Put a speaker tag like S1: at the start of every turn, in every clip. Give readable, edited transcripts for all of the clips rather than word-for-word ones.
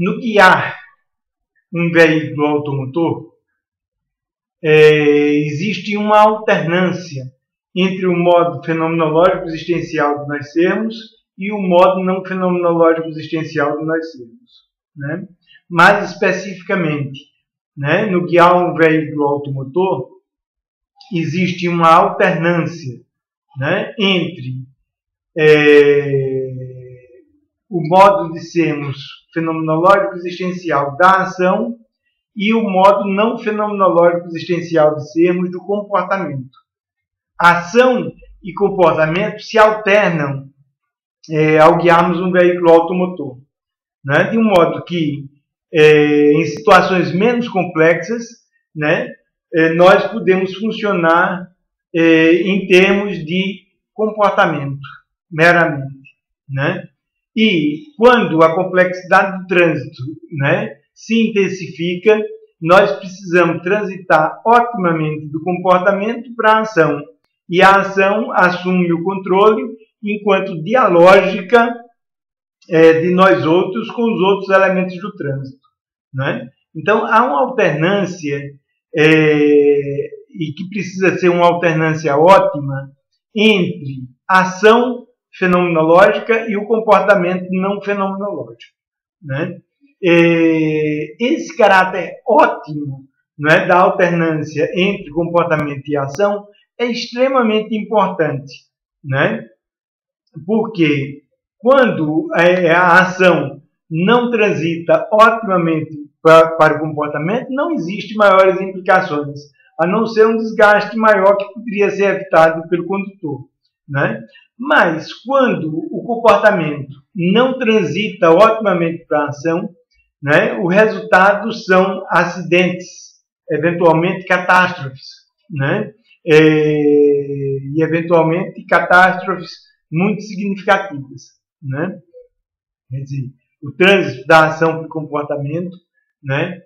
S1: No guiar um veículo automotor, existe uma alternância entre o modo fenomenológico existencial de nós sermos e o modo não fenomenológico existencial de nós sermos, né? Mais especificamente, né, no guiar um veículo automotor, existe uma alternância, né, entre o modo de sermos fenomenológico existencial da ação e o modo não fenomenológico existencial de sermos do comportamento. Ação e comportamento se alternam ao guiarmos um veículo automotor, né? De um modo que, em situações menos complexas, né, nós podemos funcionar em termos de comportamento, meramente, né? E quando a complexidade do trânsito, né, se intensifica, nós precisamos transitar otimamente do comportamento para a ação. E a ação assume o controle enquanto dialógica de nós outros com os outros elementos do trânsito, né? Então, há uma alternância, e que precisa ser uma alternância ótima, entre a ação fenomenológica e o comportamento não fenomenológico, né? Esse caráter ótimo, né, da alternância entre comportamento e ação é extremamente importante, né? Porque quando a ação não transita otimamente para o comportamento, não existe maiores implicações, a não ser um desgaste maior que poderia ser evitado pelo condutor, né? Mas quando o comportamento não transita otimamente para a ação, né, o resultado são acidentes, eventualmente catástrofes, né? E eventualmente catástrofes muito significativas, né? Quer dizer, o trânsito da ação para o comportamento, né,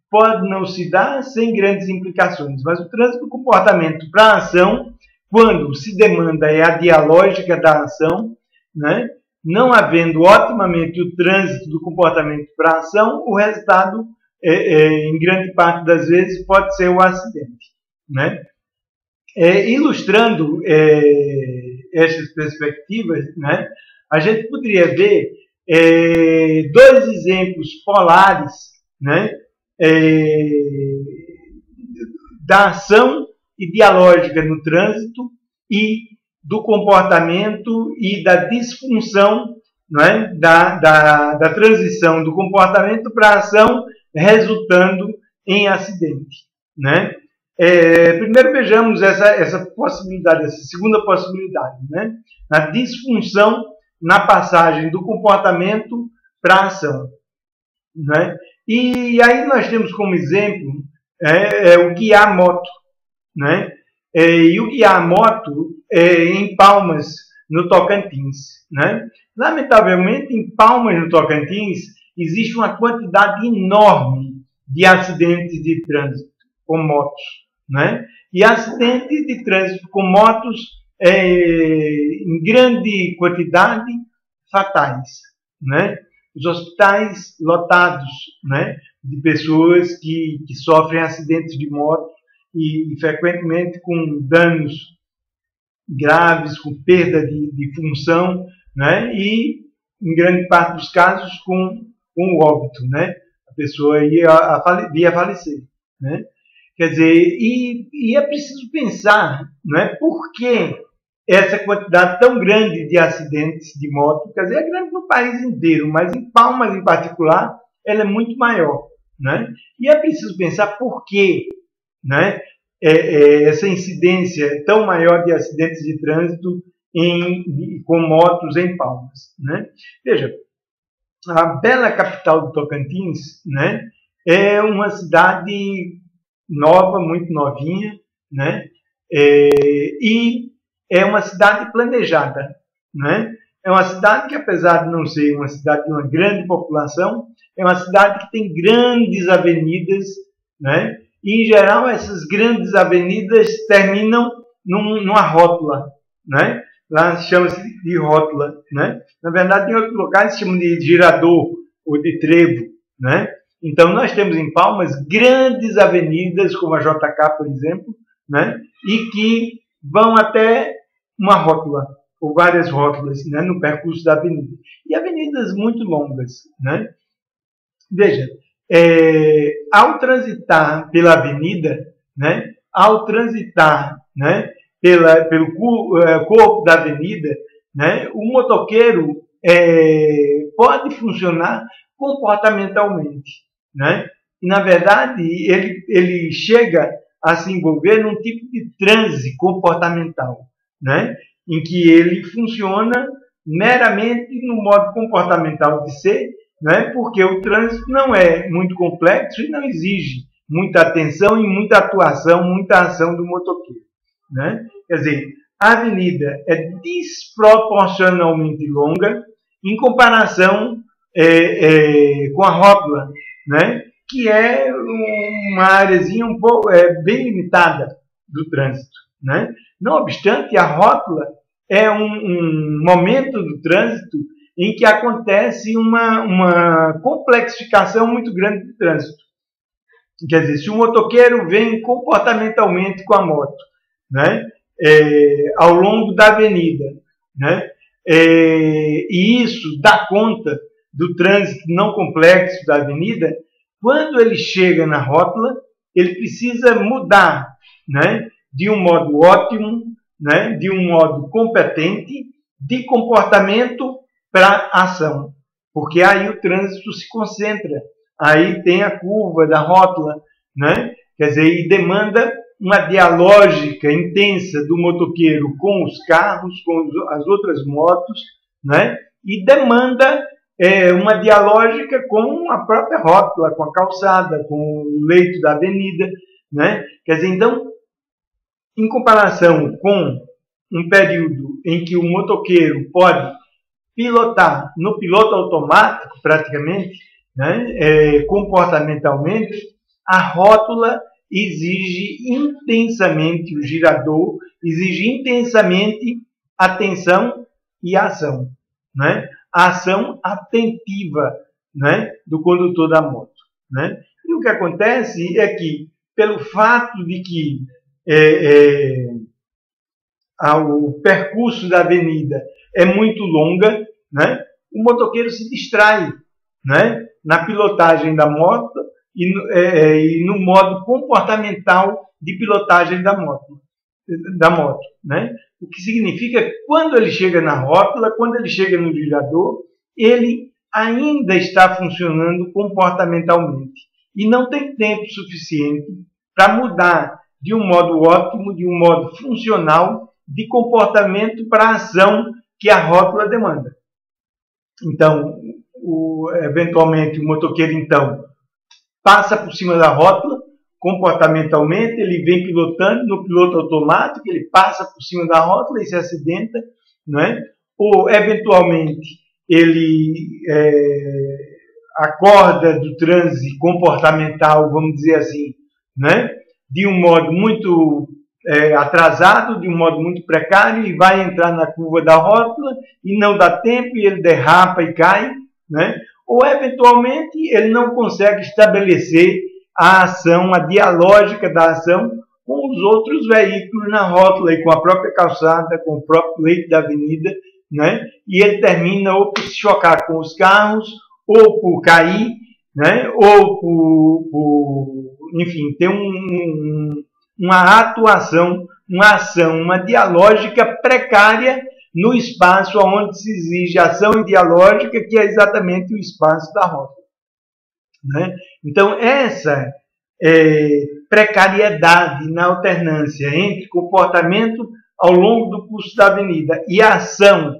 S1: pode não se dar sem grandes implicações, mas o trânsito do comportamento para a ação, quando se demanda a dialógica da ação, né, não havendo otimamente o trânsito do comportamento para a ação, o resultado, em grande parte das vezes, pode ser o acidente, né? Ilustrando essas perspectivas, né, a gente poderia ver dois exemplos polares, né, da ação ideológica no trânsito e do comportamento e da disfunção, né, da transição do comportamento para a ação, resultando em acidente, né? Primeiro vejamos essa possibilidade, essa segunda possibilidade, né? A disfunção na passagem do comportamento para a ação, né? E aí nós temos como exemplo o guiar moto, né? E o guiar moto em Palmas, no Tocantins, né? Lamentavelmente, em Palmas, no Tocantins, existe uma quantidade enorme de acidentes de trânsito com motos, né? E acidentes de trânsito com motos em grande quantidade fatais, né? Os hospitais lotados, né, de pessoas que sofrem acidentes de moto e frequentemente com danos graves, com perda de função, né? E em grande parte dos casos com o óbito, né? A pessoa ia falecer, né? Quer dizer, e é preciso pensar, não é, por que essa quantidade tão grande de acidentes de moto. Quer dizer, é grande no país inteiro, mas em Palmas em particular, ela é muito maior, né? E é preciso pensar por que, né, essa incidência tão maior de acidentes de trânsito com motos em Palmas, né? Veja, a bela capital do Tocantins, né, é uma cidade nova, muito novinha, né? E é uma cidade planejada, né? É uma cidade que, apesar de não ser uma cidade de uma grande população, é uma cidade que tem grandes avenidas, né? E, em geral, essas grandes avenidas terminam numa rótula, né? lá chama-se de rótula, né? Na verdade, em outros locais se chama de girador ou de trevo, né? Então, nós temos em Palmas grandes avenidas, como a JK, por exemplo, né? E que vão até uma rótula, ou várias rótulas, né? No percurso da avenida. E avenidas muito longas, né? Veja, ao transitar pela avenida, né? Ao transitar, né? Pelo corpo da avenida, né? O motoqueiro pode funcionar comportamentalmente, né? E, na verdade, ele chega a se envolver num tipo de transe comportamental, né? Em que ele funciona meramente no modo comportamental de ser, né? Porque o trânsito não é muito complexo e não exige muita atenção e muita atuação, muita ação do motoqueiro, né? Quer dizer, a avenida é desproporcionalmente longa em comparação com a rótula, né? Que é uma áreazinha um pouco bem limitada do trânsito, né? Não obstante, a rótula é um momento do trânsito em que acontece uma complexificação muito grande do trânsito. Quer dizer, se o motoqueiro vem comportamentalmente com a moto, né, ao longo da avenida, né, e isso dá conta do trânsito não complexo da avenida, quando ele chega na rótula, ele precisa mudar, né, de um modo ótimo, né, de um modo competente, de comportamento para ação. Porque aí o trânsito se concentra. Aí tem a curva da rótula, né? Quer dizer, e demanda uma dialógica intensa do motoqueiro com os carros, com as outras motos, né? E demanda uma dialógica com a própria rótula, com a calçada, com o leito da avenida, né? Quer dizer, então, em comparação com um período em que o motoqueiro pode pilotar no piloto automático, praticamente, né, comportamentalmente, a rótula exige intensamente, o girador exige intensamente atenção e ação, né? A ação atentiva, né, do condutor da moto, né? E o que acontece é que, pelo fato de que o percurso da avenida é muito longa, né, o motoqueiro se distrai, né, na pilotagem da moto e no modo comportamental de pilotagem da moto, né? O que significa que quando ele chega na rótula, quando ele chega no girador, ele ainda está funcionando comportamentalmente e não tem tempo suficiente para mudar de um modo ótimo, de um modo funcional, de comportamento para a ação que a rótula demanda. Então, eventualmente, o motoqueiro, então, passa por cima da rótula, comportamentalmente, ele vem pilotando no piloto automático, ele passa por cima da rótula e se acidenta, não é? Ou, eventualmente, ele acorda do transe comportamental, vamos dizer assim, né? De um modo muito atrasado, de um modo muito precário, e vai entrar na curva da rótula e não dá tempo e ele derrapa e cai, né? Ou, eventualmente, ele não consegue estabelecer a ação, a dialógica da ação com os outros veículos na rótula e com a própria calçada, com o próprio leito da avenida, né? E ele termina ou por se chocar com os carros, ou por cair, né? Ou enfim, ter uma atuação, uma ação, uma dialógica precária no espaço onde se exige ação e dialógica, que é exatamente o espaço da rótula, né? Então, essa precariedade na alternância entre comportamento ao longo do curso da avenida e a ação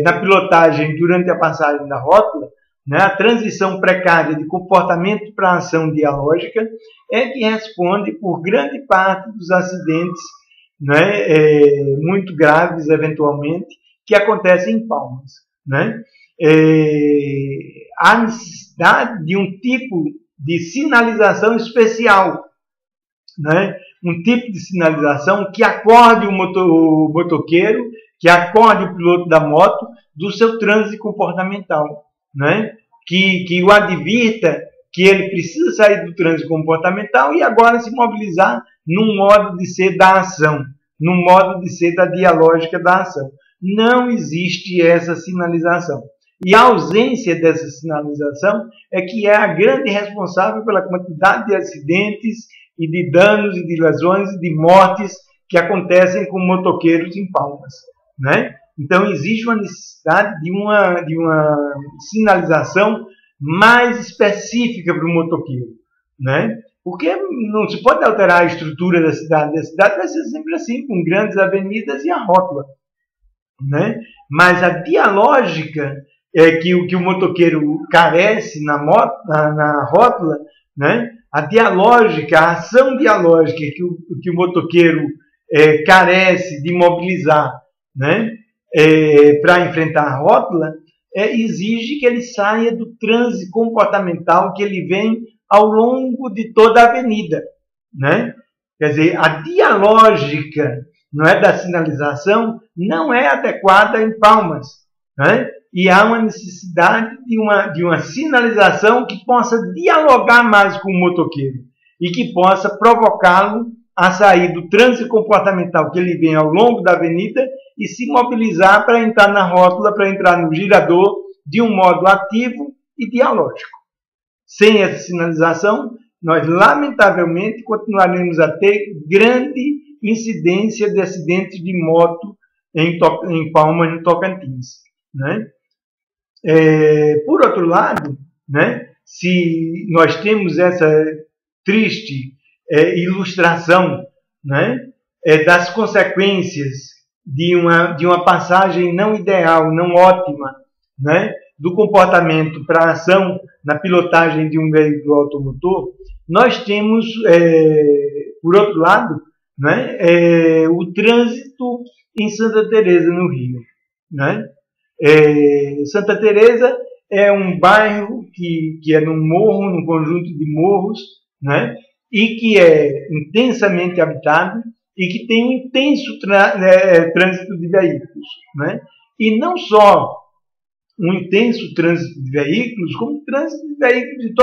S1: na pilotagem durante a passagem da rótula, né, a transição precária de comportamento para ação dialógica, é que responde por grande parte dos acidentes, né, muito graves, eventualmente, que acontecem em Palmas, né? Há necessidade de um tipo de sinalização especial, né? Um tipo de sinalização que acorde o motoqueiro, que acorde o piloto da moto do seu trânsito comportamental, né? Que o advirta que ele precisa sair do trânsito comportamental e agora se mobilizar num modo de ser da ação, num modo de ser da dialógica da ação. Não existe essa sinalização. E a ausência dessa sinalização é que é a grande responsável pela quantidade de acidentes e de danos e de lesões e de mortes que acontecem com motoqueiros em Palmas, né? Então existe uma necessidade de uma sinalização mais específica para o motoqueiro, né? Porque não se pode alterar a estrutura da cidade. A cidade vai ser sempre assim, com grandes avenidas e a rótula, né? Mas a dialógica que o motoqueiro carece na rótula, né? A dialógica, a ação dialógica que o motoqueiro carece de mobilizar, né? Para enfrentar a rótula, exige que ele saia do trânsito comportamental que ele vem ao longo de toda a avenida, né? Quer dizer, a dialógica, não é, da sinalização não é adequada em Palmas, né? E há uma necessidade de uma sinalização que possa dialogar mais com o motoqueiro e que possa provocá-lo a sair do trânsito comportamental que ele vem ao longo da avenida e se mobilizar para entrar na rótula, para entrar no girador de um modo ativo e dialógico. Sem essa sinalização, nós lamentavelmente continuaremos a ter grande incidência de acidentes de moto em Palmas, no Tocantins, né? Por outro lado, né, se nós temos essa triste ilustração, né, das consequências de uma passagem não ideal, não ótima, né, do comportamento para a ação na pilotagem de um veículo automotor, nós temos, por outro lado, né, o trânsito em Santa Teresa, no Rio, né? Santa Teresa é um bairro que é num morro, num conjunto de morros, né? E que é intensamente habitado e que tem um intenso trânsito de veículos, né? E não só um intenso trânsito de veículos, como trânsito de veículos de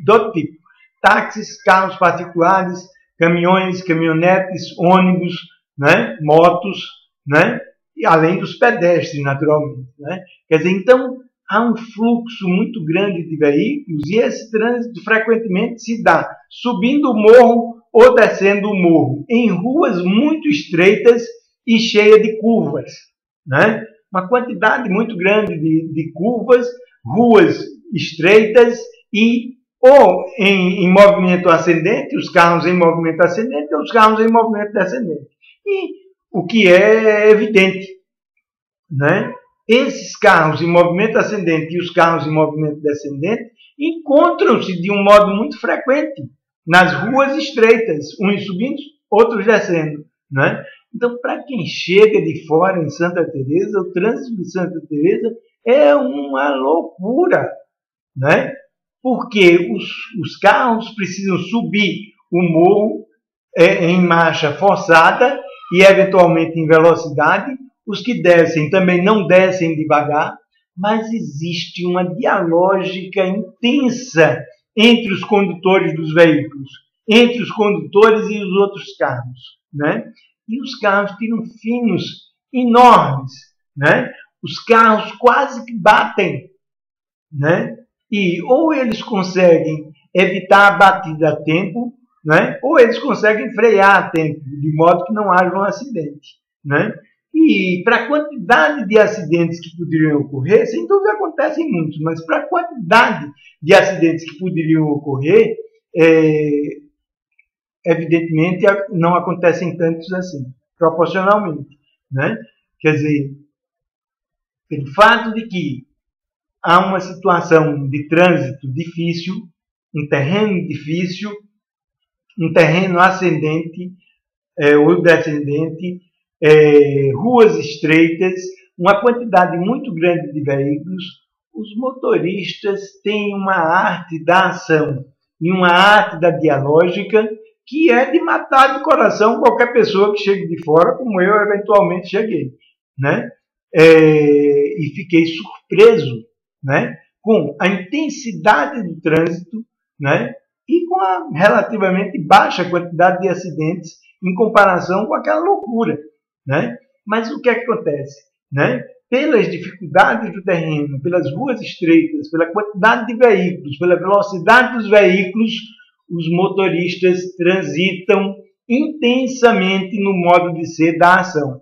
S1: todo tipo, táxis, carros particulares, caminhões, caminhonetes, ônibus, né? Motos, né? E além dos pedestres, naturalmente, né? Quer dizer, então, há um fluxo muito grande de veículos e esse trânsito frequentemente se dá subindo o morro ou descendo o morro, em ruas muito estreitas e cheias de curvas, né? Uma quantidade muito grande de curvas, ruas estreitas e ou em movimento ascendente, os carros em movimento ascendente ou os carros em movimento descendente. E o que é evidente, né? Esses carros em movimento ascendente e os carros em movimento descendente encontram-se de um modo muito frequente nas ruas estreitas, uns subindo, outros descendo, né? Então, para quem chega de fora em Santa Teresa, o trânsito de Santa Teresa é uma loucura, né? Porque os carros precisam subir o morro em marcha forçada e eventualmente em velocidade. Os que descem também não descem devagar, mas existe uma dialógica intensa entre os condutores dos veículos, entre os condutores e os outros carros, né? E os carros tiram finos enormes, né? Os carros quase que batem, né? E ou eles conseguem evitar a batida a tempo, né? Ou eles conseguem frear a tempo, de modo que não haja um acidente, né? E para a quantidade de acidentes que poderiam ocorrer, sem dúvida acontecem muitos, mas para a quantidade de acidentes que poderiam ocorrer, evidentemente não acontecem tantos assim, proporcionalmente, né? Quer dizer, pelo fato de que há uma situação de trânsito difícil, um terreno difícil, um terreno ascendente ou descendente, ruas estreitas, uma quantidade muito grande de veículos, os motoristas têm uma arte da ação e uma arte da dialógica que é de matar de coração qualquer pessoa que chegue de fora, como eu eventualmente cheguei. né? E fiquei surpreso, né, com a intensidade do trânsito, né, e com a relativamente baixa quantidade de acidentes em comparação com aquela loucura, né? Mas o que é que acontece, né? Pelas dificuldades do terreno, pelas ruas estreitas, pela quantidade de veículos, pela velocidade dos veículos, os motoristas transitam intensamente no modo de ser da ação.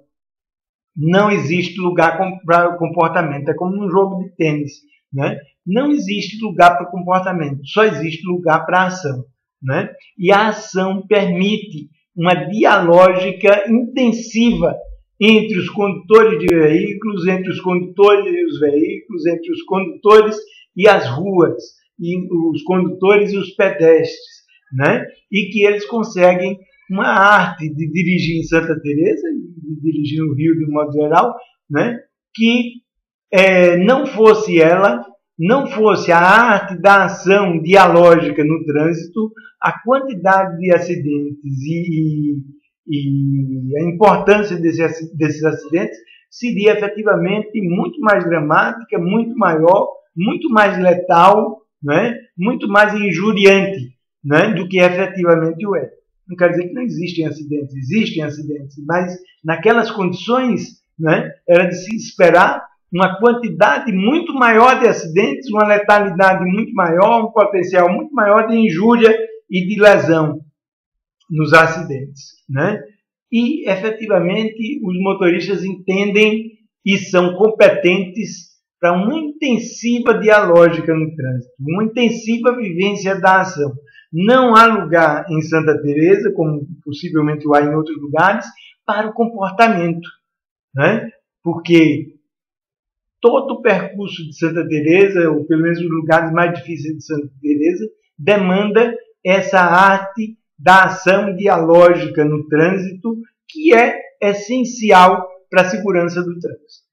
S1: Não existe lugar para comportamento. É como num jogo de tênis, né? Não existe lugar para comportamento, só existe lugar para ação, né? E a ação permite uma dialógica intensiva entre os condutores de veículos, entre os condutores e os veículos, entre os condutores e as ruas, e os condutores e os pedestres, né? E que eles conseguem uma arte de dirigir em Santa Teresa, de dirigir no Rio de um modo geral, né? Que não fosse ela, não fosse a arte da ação dialógica no trânsito, a quantidade de acidentes e a importância desses acidentes seria efetivamente muito mais dramática, muito maior, muito mais letal, né? Muito mais injuriante, né? Do que efetivamente o é. Não quer dizer que não existem acidentes, mas naquelas condições, né, era de se esperar uma quantidade muito maior de acidentes, uma letalidade muito maior, um potencial muito maior de injúria e de lesão nos acidentes, né? E, efetivamente, os motoristas entendem e são competentes para uma intensiva dialógica no trânsito, uma intensiva vivência da ação. Não há lugar em Santa Teresa, como possivelmente há em outros lugares, para o comportamento, né? Porque todo o percurso de Santa Teresa, ou pelo menos os lugares mais difíceis de Santa Teresa, demanda essa arte da ação dialógica no trânsito, que é essencial para a segurança do trânsito.